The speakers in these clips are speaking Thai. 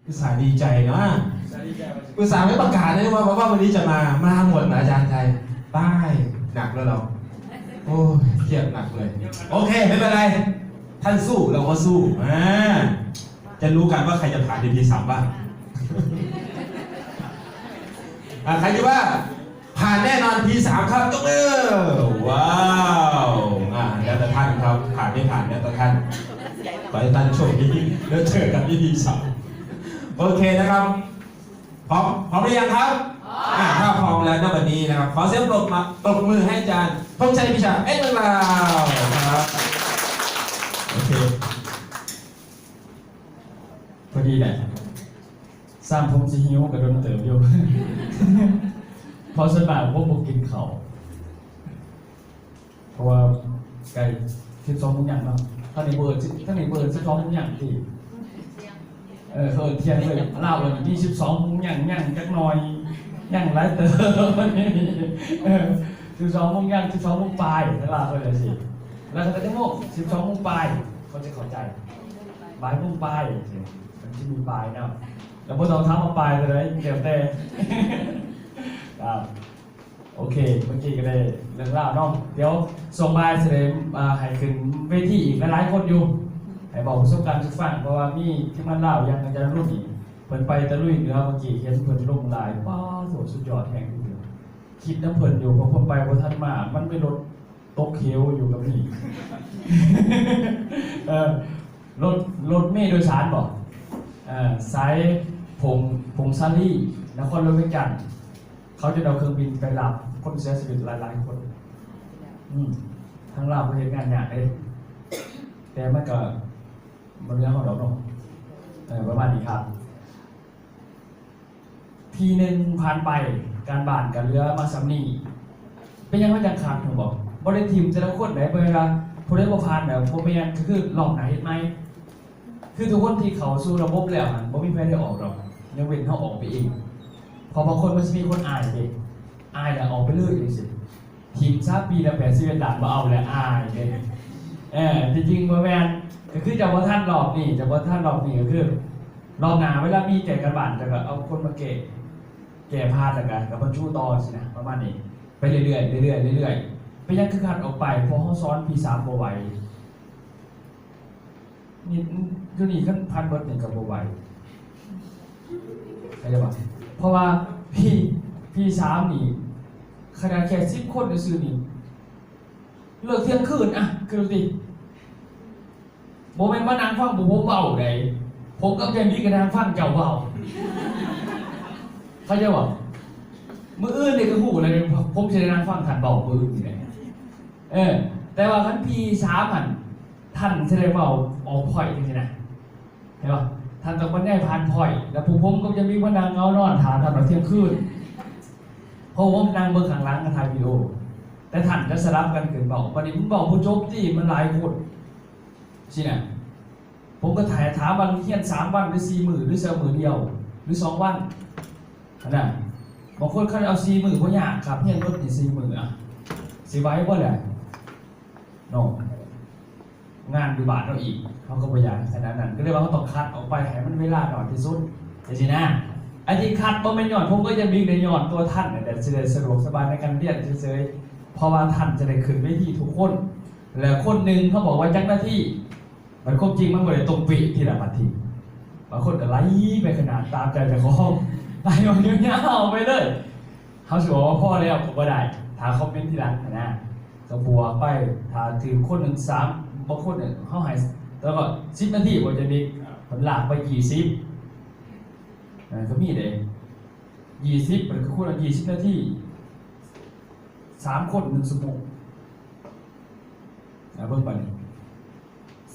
อุตส่าห์ดีใจเนาะอุตส่าห์ไม่ประกาศเลยว่าวันนี้จะมาหมดนะอาจารย์ใจตายหนักแล้วเราโอ้เครียดหนักเลยโอเคไม่เป็นไรท่านสู้เราก็สู้จะรู้กันว่าใครจะผ่านEP 3บ้างใครคิดว่าผ่านแน่นอน EP 3ครับยกมือว้าวแล้วแต่ท่านครับผ่านไม่ผ่านแล้วแต่ท่านขอให้ท่านโชคดีแล้วเจอกัน EP 3โอเคนะครับพร้อมหรือยังครับถ้าพร้อมแล้วณวันนี้นะครับขอเสียงปรบมือให้อาจารย์ธงชัยพิชาเอ็ดลาวครับโอเคพอดีแหละสร้างผมสิหิวกับโดนเติมอยู่พอสบายพวกผมกินเขาเพราะว่าไก่12 มื้ออย่างเนาะท่านในเบิร์ด12 มื้ออย่างที่เขาเที่ยงเลยเล่าเลยมี12 มื้ออย่างจักหน่อยอย่างไรเติม12 มื้ออย่าง12 มื้อปลายนั่นล่ะเขาเลยสิแล้วก็จะโม่12 มื้อปลายเขาจะเข้าใจบ่ายโมงปลายมันจะมีปลายนะแล้วพวกเราทำมาปลายเลยเดี๋ยวแต่โอเคเมื่อกี้ก็ได้เรื่องราวน้องเดี๋ยวส่งมาแสดงให้ขึ้นเวทีอีกหลายคนอยู่ให้บอกประสบการณ์ทุกฝั่งเพราะว่ามีที่มันเล่ายังอาจารย์รุ่นอีกเพิ่นไปตะลุยเหนือเมื่อกี้เห็นเพิ่นลงลายป้าโหสุดยอดแห่งที่เดียวคิดน้ำเพิ่นอยู่เพราะคนไปเพราะท่านมามันไปรถตกเขียวอยู่กับนี่รถเมล์โดยสารบอกสายผงซาลี่นครหลวงเวียงจันทร์เขาจะเอาเครื่องบินไปรับคนเสียชีวิตหลายๆคนทั้งเราไปเห็นงานหนักเลยแต่มันก็มันเรื่องของเราเนาะประมาณนี้ครับทีหนึ่งผ่านไปการบ้านกันเรือมาซัมนี่เป็นยังไงจังขาดผมบอกบริทีมจะต้องคนไหนเวลาผู้เล่นผ่านแบบผมเป็นยังคือหลอกไหนเห็นไหมคือทุกคนที่เขาสู้ระบบแล้วมันไม่มีใครได้ออกหรอกยังเว้นเขาออกไปเองพอบางคนมันจะมีคนอายไปอายแล้วออกไปเรื่อยเลยสิทีมชาติปีละ81 ด่านมาเอาแล้วอายเลยจริงๆเมื่อแมนก็คือจะว่าท่านหลอกนี่ก็คือรอบหนาเวลามีแก่กันบ้านจะก็เอาคนมาแก่พาดกันกับบรรจุต่อสินะประมาณนี้ไปเรื่อยๆไปยังคือขาดออกไปพอเขาซ้อนP3โบไหวนี่คือนี่ขั้นพันเบิร์ด1กับโบไหวใครจะบอกเพราะว่าP3นี่ขนาดแค่10 คนในซื่อนี่เลิกเที่ยงคืนคือดิโมเมนต์ว่านางฟังผมเบาเลยผมกับแกมีกระดานฟังเจ้าเบาเขาจะบอกมืออื่นเนี่ยก็หูอะไรผมจะนางฟังทันเบามืออื่นไงแต่ว่าขั้นP3ท่านจะได้เบาออกพอยจริงๆนะเห็นป่ะท่านต้องมาได้ผ่านพอยแล้วผมก็จะมีว่านางเงานอนถามทำแบบเที่ยงคืนเพราะผมนางเบิ่งข้างหลังกันถ่ายวิดีโอแต่ท่านจะสลับกันขึ้นเบาวันนี้ผมบอกผู้จบที่มันหลายคนสินะผมก็ถ่ายถามวันเที่ยง3 วันหรือ4 มื้อหรือ2 มื้อเดียวหรือ2 วันนะบางคนเขาเอา4 มื้อเพราะอยากครับเที่ยงรถนี่4 มื้อสิไว้บ่ได้น้องงานดูบาทเราอีกเขาก็ประหยัดขนาดนั้นก็เลยว่าเขาต้องคัดออกไปให้มันเวลาหน่อยที่สุดแต่สินะไอ้ที่คัดเพราะไม่หย่อนผมก็จะมีในหย่อนตัวท่านแต่จะได้สะดวกสบายในการเรียนเฉยๆเพราะว่าท่านจะได้ขึ้นเวทีทุกคนแล้วคนหนึ่งเขาบอกว่าจักหน้าที่มันควบจริงมันไม่ได้ตรงปีที่ละนาทีบางคนก็ไล่ไปขนาดตามใจแต่เขาไล่ออกเงี้ยเอาไปเลยเขาถือว่าพ่อแล้วผมก็ได้ถ้าคอมเมนต์ทีหลังนะก็บวกไปถ้าถือคน1 3บางคนเนี่ยเขาหายแล้วก็10 นาทีผมจะมีผลหลักไป20ก็มีเลย20มันก็คนละ20 นาที3 คน1 ชั่วโมงเบิ่งไป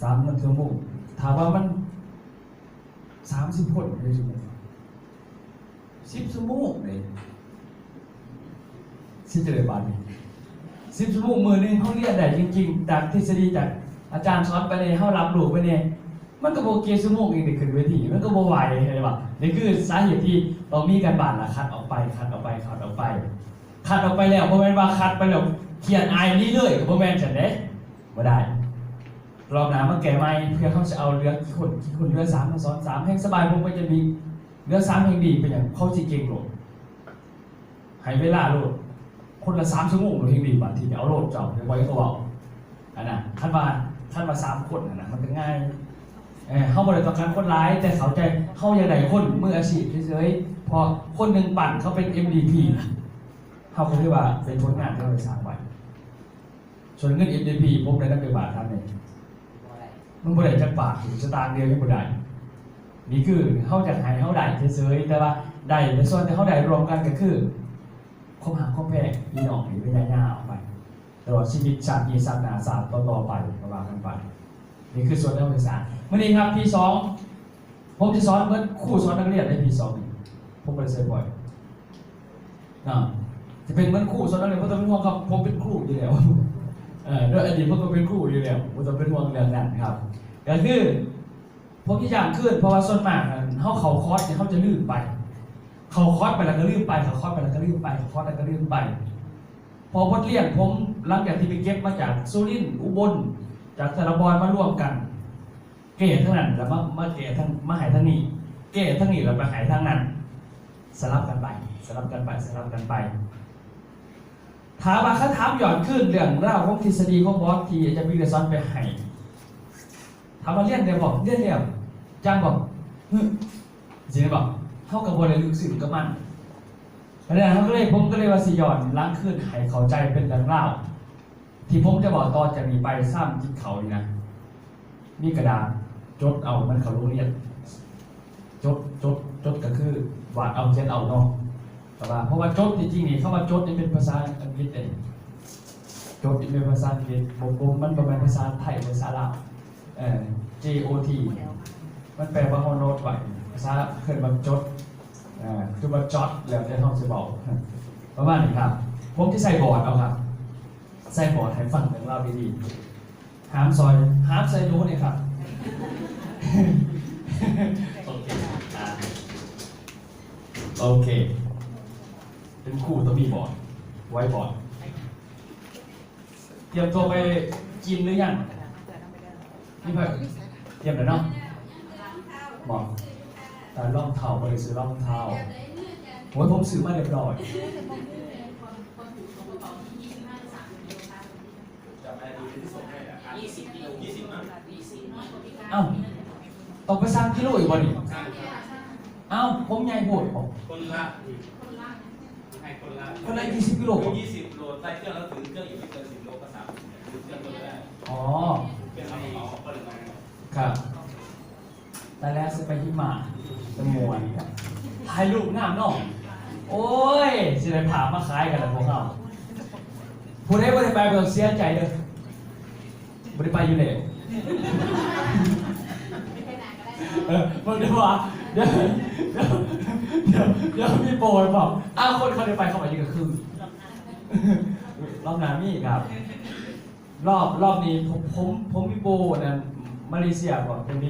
3 1 ชั่วโมงถามว่ามัน30 คนในชั่วโมง10 ชั่วโมงเลย10 จะได้บาทนี่10 ชั่วโมงมื้อนึงเขาเรียนได้จริงๆจากทฤษฎีจากอาจารย์สอนไปเนี่ยเขารับรู้ไปเนี่ยมันก็โบเกชั่วโมงเองเด็กขึ้นเวทีมันก็โบไหวใช่ป่ะนี่คือสาเหตุที่เรามีการบ้านละคัดออกไปแล้วเพราะแม่นว่าคัดไปแล้วเขียนอายนี่เลยกับพ่อแม่ฉันเด้ไม่ได้ รอบหน้ามาแก่ใหม่เพื่อเขาจะเอาเรือกี่คนเรือ3มาซ้อน3แห่งสบายผมก็จะมีเรือ3แห่งดีเป็นอย่างเขาจีเก่งโหลดให้เวลาโหลดคนละ3 ชั่วโมงโหลดแห่งดีบางทีเอาโหลดเจ้าไว้ก็เอาอันน่ะขั้นมา3 คนนะมันก็ง่ายเขาบริต้องการคนร้ายแต่เขาใจเขาอย่างใดคนมืออาชีพเฉยๆพอคนหนึ่งปั่นเขาเป็น MVP เขาเรียกว่าเป็นผลงานที่เราสร้างไว้ส่วนเงิน MVP ผมได้นักเรียนบาทท่านเนี่ยมันบริจากปากถึงสตางค์เดียวยังบ่ได้นี่คือเขาจะหายเขาได้เฉยๆแต่ว่าได้ในส่วนที่เขาได้รวมกันก็คือคบหาคบแพร่มีน้องหรือเป็นญาติออกไปตลอดชีวิตชาติศาสนาศาสตร์ต่อไปประมาณกันไปนี่คือส่วนนักศึกษาเมื่อนี้ครับปี2ผมจะสอนเมื่อครูสอนนักเรียนในปี2ผมไปเซอร์บ่อยจะเป็นเหมือนครูสอนนักเรียนเพราะต้องเป็นห่วงครับผมเป็นครูอยู่แล้วด้วยอดีตผมก็เป็นครูอยู่แล้วผมต้องเป็นห่วงเรื่องนั้นครับก็คือผมที่อย่างขึ้นเพราะว่าส่วนมากเขาคอร์สเนี่ยเขาจะลืมไปเขาคอร์สไปแล้วก็ลืมไปเขาคอร์สไปแล้วก็ลืมไปเขาคอร์สไปแล้วก็ลืมไปพอบทเรียนผมหลังจากที่ไปเก็บมาจากสุรินทร์อุบลจากสระบอนมาร่วมกันเกะทั้งนั้นแล้วมาเกะทั้งมาหายทั้งนี้เกะทั้งนี้แล้วไปหายทั้งนั้นสลับกันไปสลับกันไปสลับกันไปถามว่าเขาถามหย่อนขึ้นเรื่องเล่าของทฤษฎีของบอสที่อาจารย์วิเดซอนไปให้ถามว่าเรียนเดียวบอกเรียนเดียวจังบอกจริงไหมบอกเท่ากับบริลึกซึ้งกับมันเพราะฉะนั้นผมก็เลยว่าสิหย่อนล้างขึ้นให้เข้าใจเป็นเรื่องเล่าที่ผมจะบอกตอนจะมีไปซ้ำจิตเขาดีนะมีกระดาษจดเอามันเขาโรงเรียนจดก็คือวาดเอาเขียนเอาเนาะแต่ว่าเพราะว่าจดจริงๆนี่เข้ามาจดนี่เป็นภาษาอังกฤษเองจดเป็นภาษาอังกฤษผมมันเป็นภาษาไทยภาษาลาวJOT มันแปลว่าโน้ตไว้ภาษาเคยมันจดคือว่าจดแล้วจะต้องจะบอกประมาณนี้ครับผมจะใส่บอร์ดเอาครับใส่บอร์ดให้ฟังเรื่องเล่าดีๆหามซอยหามใส่รู้เนี่ยครับโอเคเป็นคู่ต้องมีบอร์ดไว้บอร์ดเตรียมตัวไปกินหรือยังนี่เพื่อนเตรียมแล้วเนาะบอกแต่รองเท้าบริสุทธิ์รองเท้าโอ้ยผมซื้อมาเรียบร้อยเอ้าต้องไปสร้างกิโลอีกบ่นี่เอ้าผมใหญ่โหดบอกคนละ20 กิโล20 โลใส่เครื่องแล้วถึงเครื่องอยู่ไม่เกิน10 โลก็30เครื่องก็ได้อ๋อเป็นอะไรเอาปริมาณครับแต่แล้วจะไปที่มาจมวนถ่ายรูปงามเนาะโอ้ยสิได้ผ่ามาขายกันแล้วพวกเราผู้ใดบ่ได้ไปบ่ต้องเสียใจเด้อบ่ได้ไปอยู่แล้วมันเดี๋ยวว่าเดี๋ยวมีโปรยบอกคนเขาได้ไปเข้ามาอีกก็คือรอบหน้ามีครับรอบนี้ผมมีโปรนะมาเลเซียก่อนเป็นมิ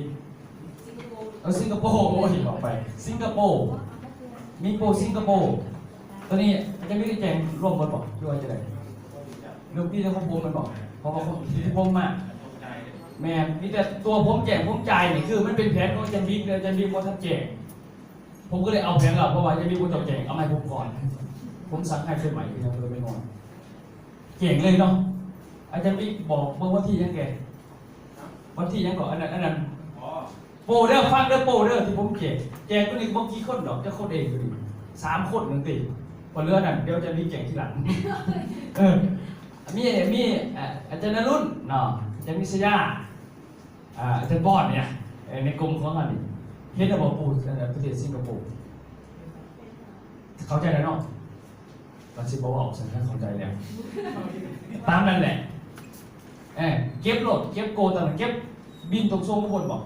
สิงคโปร์โอ้ยบอกไปสิงคโปร์มีโปรสิงคโปร์ตอนนี้จะไม่ได้แจ้งร่วมกันบอกด้วยจะได้เรื่องที่ของผมมันบอกเพราะว่าที่ผมมาแม่มีแต่ตัวผมแจกผมจ่ายนี่คือมันเป็นแผนของจันบิ๊กเลยจันบิ๊กว่าท่านแจกผมก็เลยเอาแผนเราเพราะว่าจันบิ๊กว่าต้องแจกเอาไม้ผมก่อนผมสั่งให้เส้นใหม่ที่ทำเลยไม่งอนเก่งเลยเนาะอาจารย์บิ๊กบอกเมื่อวันที่ยังแกวันที่ยังก่อนอันนั้นโปรเดอร์ฟังเดอร์โปรเดอร์ที่ผมแจกตัวนี้บางกี่คนดอกจะคนเองก็ดี3 คนหนึ่งติพอเรือนั่นเดี๋ยวจะมีแจกทีหลังมีอาจารย์นรุ่นเนาะอาจารย์มิสยาอาจารย์บอดเนี่ยในกลุ่มของอันนี้เฮ็ดระบบปูประเทศสิงคโปร์เข้าใจแล้วเนาะเราสิบอกสัญญาเข้าใจแล้วตามนั่นแหละเก็บโหลดเก็บโกต่างเก็บบินตกส่งทุกคนบอก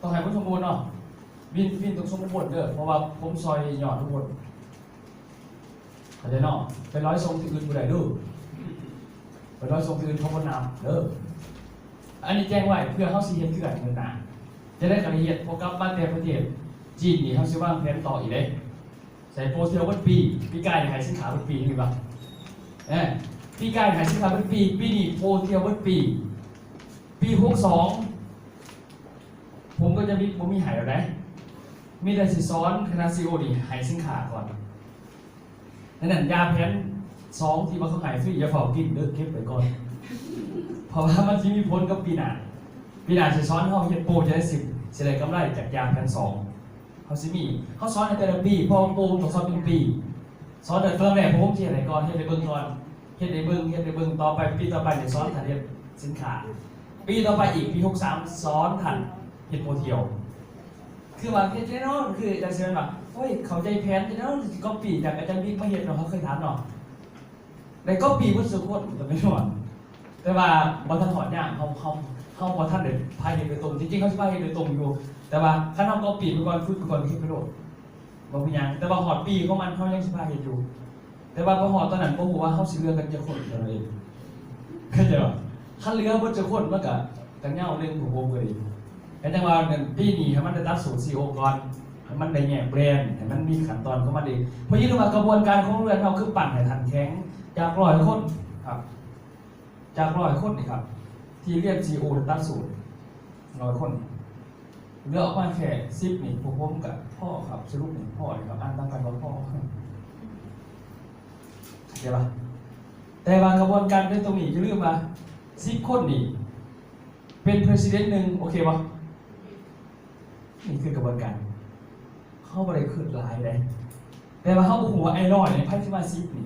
ต้องให้ผู้ชมคนเนาะบินตกส่งทุกคนเด้อเพราะว่าผมซอยหยอดทุกคนเข้าใจเนาะไปร้อยส่งที่อื่นผู้ใดดูไปร้อยส่งที่อื่นเขาคนนำเด้ออันนี้แจ้งไว้เพื่อเขาซีเฮ็ดคือกันเงินหนาจะได้การเฮ็ดพวกกับบ้านแต่ประเทศจีนนี่เขาซื้อว่างแผนต่ออีกเลยใส่โปรเซียววันปีกายหายสินค้าวันปีนี่ป่ะปีกายหายสินค้าวันปีนี้โปรเซียววันปี ปี62ผมก็จะมีหายแล้วนะมีแต่สิซ้อนคณะซีโอดีหายสินค้าก่อนนั่นยาแพน2ที่ว่าเขาหายฟรีอย่าฝ่ากินเลิกเก็บไปก่อนเพราะว่ามันจะมีผลกับปีหน้าสิซ้อนเขาเฮ็ดโปรจะได้10สิได้กำไรจากยาแพน2เขาสิมีเขาซ้อนในแต่ละปีพอโปรต้องซ้อนเป็นปีซ้อนแต่เริ่มแรกผมเฮ็ดอะไรก่อนเฮ็ดในเบื้องก่อนเฮ็ดในเบื้องต่อไปปีต่อไปเนี่ยซ้อนถัดเฮ็ดสินค้าปีต่อไปอีกปี63ซ้อนถัดเฮ็ดโมเทียวคือว่าเฮ็ดแน่นอนคืออาจารย์เซนว่าโอ้ยเข้าใจแผนแน่นอนก็ปีจากอาจารย์บิ๊กมาเฮ็ดเนาะเขาเคยถามเนาะได้ก็ปีพุทธสุขวัตแต่ไม่นอนแต่ว่าบ่ทันถอดย่างเขาบ่ทันได้พายโดยตรงจริงๆเขาสิพายโดยตรงอยู่แต่ว่าคันเฮาก็ปีไปก่อนฝึกไปก่อนคิดไปโลดบ่มีหยังแต่ว่าหอดปีของมันเฮายังสิพายเฮ็ดอยู่แต่ว่าพอหอดตอนนั้นบ่ฮู้ว่าเฮาสิเลือกกันจะคนเท่านั้นเองเข้าใจบ่คันเลือกบ่จะคนมันก็กันเหงาเรื่องของผมก็ดีแต่จังว่าเงินปีนี้ให้มันได้ตัดสูตร CEO ก่อนให้มันได้แยกแบรนด์ให้มันมีขั้นตอนของมันเองเพราะยิ่งว่ากระบวนการของเรือนเฮาคือปั่นให้ทันแข็งจาก100คนครับจาก100คนนี่ครับที่เรียก CEO ตัดสูตร100คนเหลือออกมาแค่10นี่ผมกับพ่อครับสรุปนี่พ่อนี่ครับอ่านตามกันว่าพ่อใช่ป่ะแต่ว่ากระบวนการในตรงนี้จะเรื่องมา10คนนี่เป็น president หนึ่งโอเคป่ะนี่คือกระบวนการเข้าไปขึ้นหลายเลยแต่ว่าเข้าหัวไอ้ร้อยเนี่ยไพ่ชิมา10นี่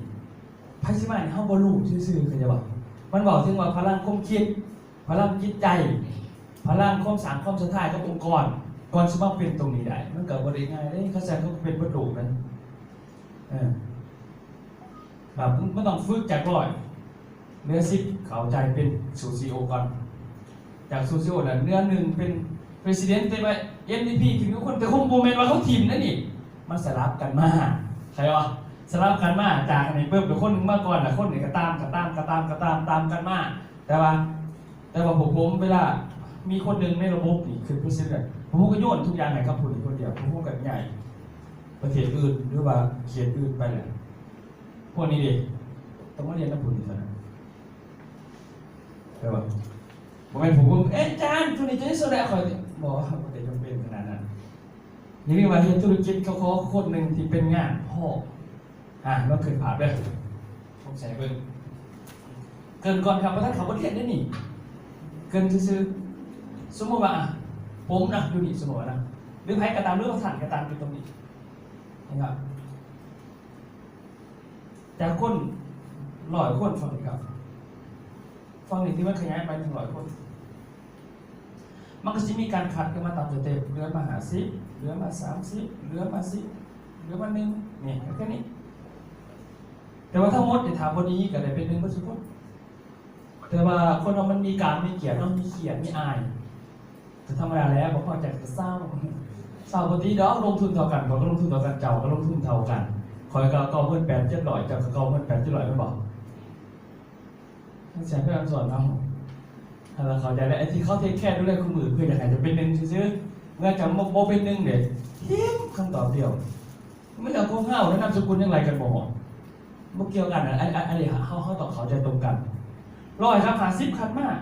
ไพ่ชิมาเนี่ยเข้าบอลลูซื่อๆเข้าใจป่ะมันบอกถึงว่าพลังความคิดพลังจิตใจพลังความสร้างความสุดท้ายกับองค์กรก่อนสมัครเป็นตรงนี้ได้มันเกิดบริง่ายเลยเขาแสดงเขาเป็นบรรลุนั้นแบบไม่ต้องฝึกจากร้อยเนื้อ10เข้าใจเป็นสูตร CEO ก่อนจากสูตร CEO นั้นเนื้อหนึ่งเป็น president เป็นไป MVP ถึงทุกคนแต่คงโมเมนต์ว่าเขาทีมนั่นนี่มันสลับกันมาใช่ป่ะสลับกันมาจากอันนี้เพิ่มเป็นคนหนึ่งมาก่อนแล้วคนหนึ่งก็ตามกันมาแต่ว่าผมเวลามีคนหนึ่งในระบบนี่คือ president ผมก็โยนทุกอย่างให้กับคนเดียวผมกับใหญ่ประเทศอื่นหรือว่าเขตอื่นไปเลยพวกนี้ดิต้องมาเรียนนักบุญนี่สินะใช่ป่ะบางทีผมจานธุรกิจจะสุดแล้วคอยบอกว่าแต่จำเป็นขนาดนั้นนี่เรียกว่าเห็นธุรกิจเขาคนหนึ่งที่เป็นงานพ่อเราเคยผ่านได้ผมใส่เบิ้งเกินก่อนครับเพราะท่านเขาประเทศได้นี่เกินซื้อสมมติว่าผมนะอยู่นี่สมมตินะหรือใครกระตามเรื่องสั่นกระตามอยู่ตรงนี้นะครับจากคน100 คนฟังดีครับฟังหนึ่งที่มันขยายไปถึง100 คนมันก็จะมีการคัดกันมาตามสเต็ปเรือมา50เรือมา30เรือมา10เรือมา1นี่แค่นี้แต่ว่าทั้งหมดในถามวันนี้ก็ได้เป็น1%ทุกคนแต่ว่าคนเรามันมีการมีเกียรติต้องมีเขียนมีอายแต่ธรรมดาแล้วบอกว่าจะเศร้าปกติดอกลงทุนเท่ากันเขาก็ลงทุนเท่ากันเจ้าก็ลงทุนเท่ากันคอยก็เพิ่ม8 700เจ้าก็เพิ่ม8 700ไม่บอกใช้เพื่อนส่วนเราเราเข้าใจแล้วไอ้ที่เขาเทคแค่ดูแลคนอื่นเพื่อจะเป็นหนึ่งซื้อเมื่อจะโมเป็นหนึ่งเด็ดทิ้งคำตอบเดียวไม่เอาโค้งห้าวแล้วนามสกุลยังไรกันบอกไม่เกี่ยวกันอะไรเขาต้องเข้าใจตรงกัน100ครับ50คันมาก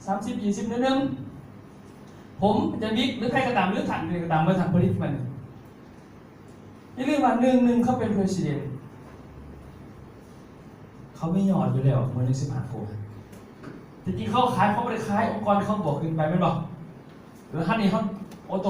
30 20นึงผมจะบิ๊กหรือใครกระตามหรือถังหรือกระตามเมื่อถังผลิตมันนี่เรียกว่า1เขาเป็น president เขาไม่หยอดอยู่แล้วเหมือนใน15 คนจริงๆเขาขายเขาไม่ได้ขายองค์กรเขาบอกขึ้นไปไม่บอกหรือท่านนี้เขา